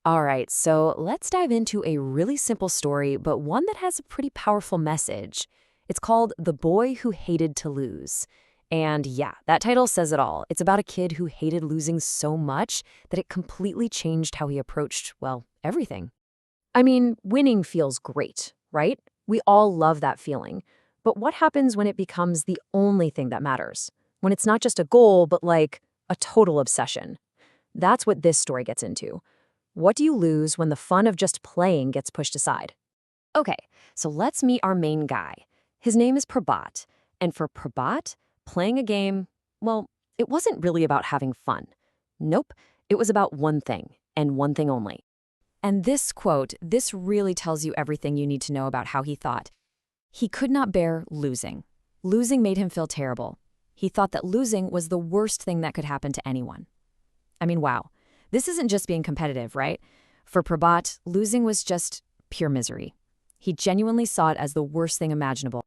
All right, so let's dive into a really simple story, but one that has a pretty powerful message. It's called The Boy Who Hated to Lose. And yeah, that title says it all. It's about a kid who hated losing so much that it completely changed how he approached, well, everything. I mean, winning feels great, right? We all love that feeling. But what happens when it becomes the only thing that matters? When it's not just a goal, but like a total obsession? That's what this story gets into. What do you lose when the fun of just playing gets pushed aside? Okay, so let's meet our main guy. His name is Prabhat. And for Prabhat, playing a game, well, it wasn't really about having fun. Nope, it was about one thing, and one thing only. And this quote, this really tells you everything you need to know about how he thought. He could not bear losing. Losing made him feel terrible. He thought that losing was the worst thing that could happen to anyone. I mean, wow. This isn't just being competitive, right? For Prabhat, losing was just pure misery. He genuinely saw it as the worst thing imaginable.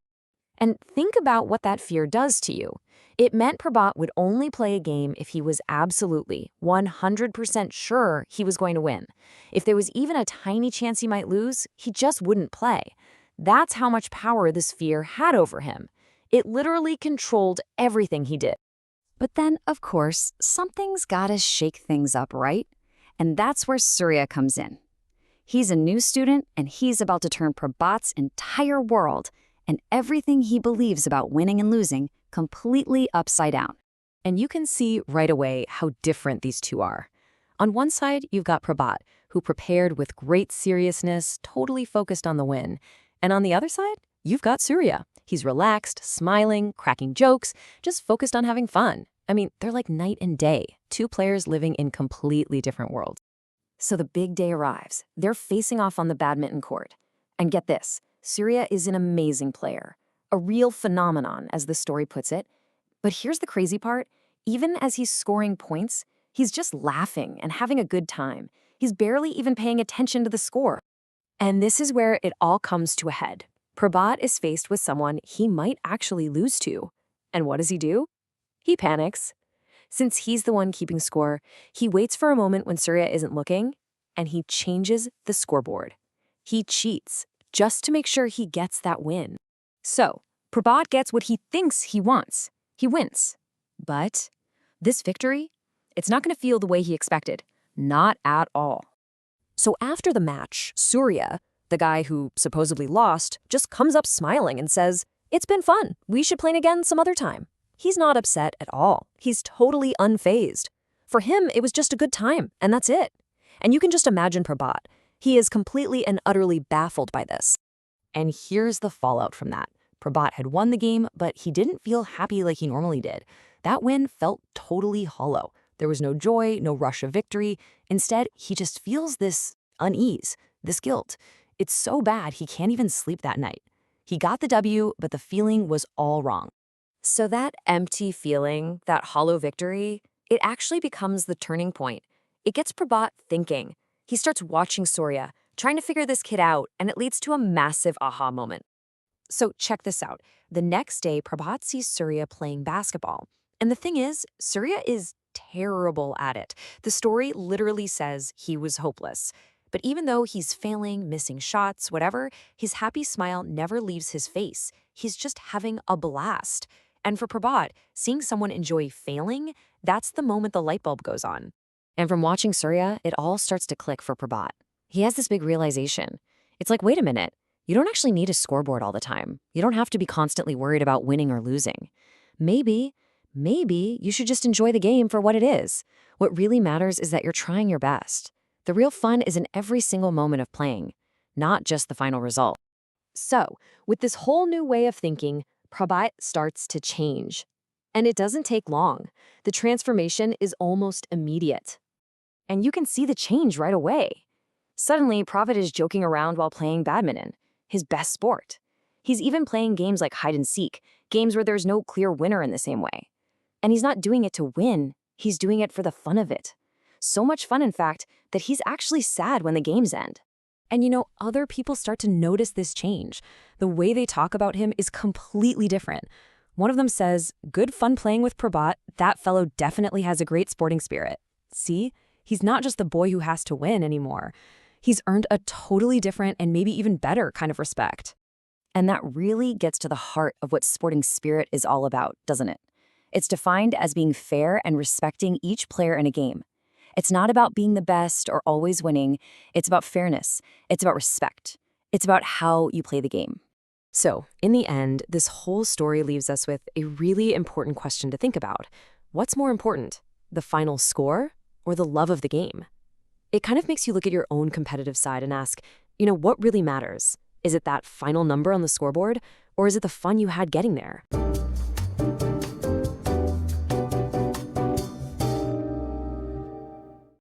And think about what that fear does to you. It meant Prabhat would only play a game if he was absolutely 100% sure he was going to win. If there was even a tiny chance he might lose, he just wouldn't play. That's how much power this fear had over him. It literally controlled everything he did. But then, of course, something's gotta shake things up, right? And that's where Surya comes in. He's a new student, and he's about to turn Prabhat's entire world and everything he believes about winning and losing completely upside down. And you can see right away how different these two are. On one side, you've got Prabhat, who prepared with great seriousness, totally focused on the win. And on the other side, you've got Surya. He's relaxed, smiling, cracking jokes, just focused on having fun. I mean, they're like night and day, two players living in completely different worlds. So the big day arrives. They're facing off on the badminton court. And get this, Surya is an amazing player, a real phenomenon, as the story puts it. But here's the crazy part. Even as he's scoring points, he's just laughing and having a good time. He's barely even paying attention to the score. And this is where it all comes to a head. Prabhat is faced with someone he might actually lose to. And what does he do? He panics. Since he's the one keeping score, he waits for a moment when Surya isn't looking, and he changes the scoreboard. He cheats, just to make sure he gets that win. So, Prabhat gets what he thinks he wants. He wins. But this victory, it's not going to feel the way he expected. Not at all. So after the match, Surya, the guy who supposedly lost, just comes up smiling and says, "It's been fun. We should play again some other time." He's not upset at all. He's totally unfazed. For him, it was just a good time, and that's it. And you can just imagine Prabhat. He is completely and utterly baffled by this. And here's the fallout from that. Prabhat had won the game, but he didn't feel happy like he normally did. That win felt totally hollow. There was no joy, no rush of victory. Instead, he just feels this unease, this guilt. It's so bad he can't even sleep that night. He got the W, but the feeling was all wrong. So that empty feeling, that hollow victory, it actually becomes the turning point. It gets Prabhat thinking. He starts watching Surya, trying to figure this kid out, and it leads to a massive aha moment. So check this out. The next day, Prabhat sees Surya playing basketball. And the thing is, Surya is terrible at it. The story literally says he was hopeless. But even though he's failing, missing shots, whatever, his happy smile never leaves his face. He's just having a blast. And for Prabhat, seeing someone enjoy failing, that's the moment the light bulb goes on. And from watching Surya, it all starts to click for Prabhat. He has this big realization. It's like, wait a minute, you don't actually need a scoreboard all the time. You don't have to be constantly worried about winning or losing. Maybe you should just enjoy the game for what it is. What really matters is that you're trying your best. The real fun is in every single moment of playing, not just the final result. So, with this whole new way of thinking, Prabhat starts to change. And it doesn't take long. The transformation is almost immediate. And you can see the change right away. Suddenly, Prabhat is joking around while playing badminton, his best sport. He's even playing games like hide and seek, games where there's no clear winner in the same way. And he's not doing it to win, he's doing it for the fun of it. So much fun, in fact, that he's actually sad when the games end. And other people start to notice this change. The way they talk about him is completely different. One of them says, "Good fun playing with Prabhat. That fellow definitely has a great sporting spirit. See, He's not just the boy who has to win anymore. He's earned a totally different and maybe even better kind of respect. And that really gets to the heart of what sporting spirit is all about, doesn't it? It's defined as being fair and respecting each player in a game. It's not about being the best or always winning. It's about fairness. It's about respect. It's about how you play the game. So, in the end, this whole story leaves us with a really important question to think about. What's more important, the final score or the love of the game? It kind of makes you look at your own competitive side and ask, what really matters? Is it that final number on the scoreboard, or is it the fun you had getting there?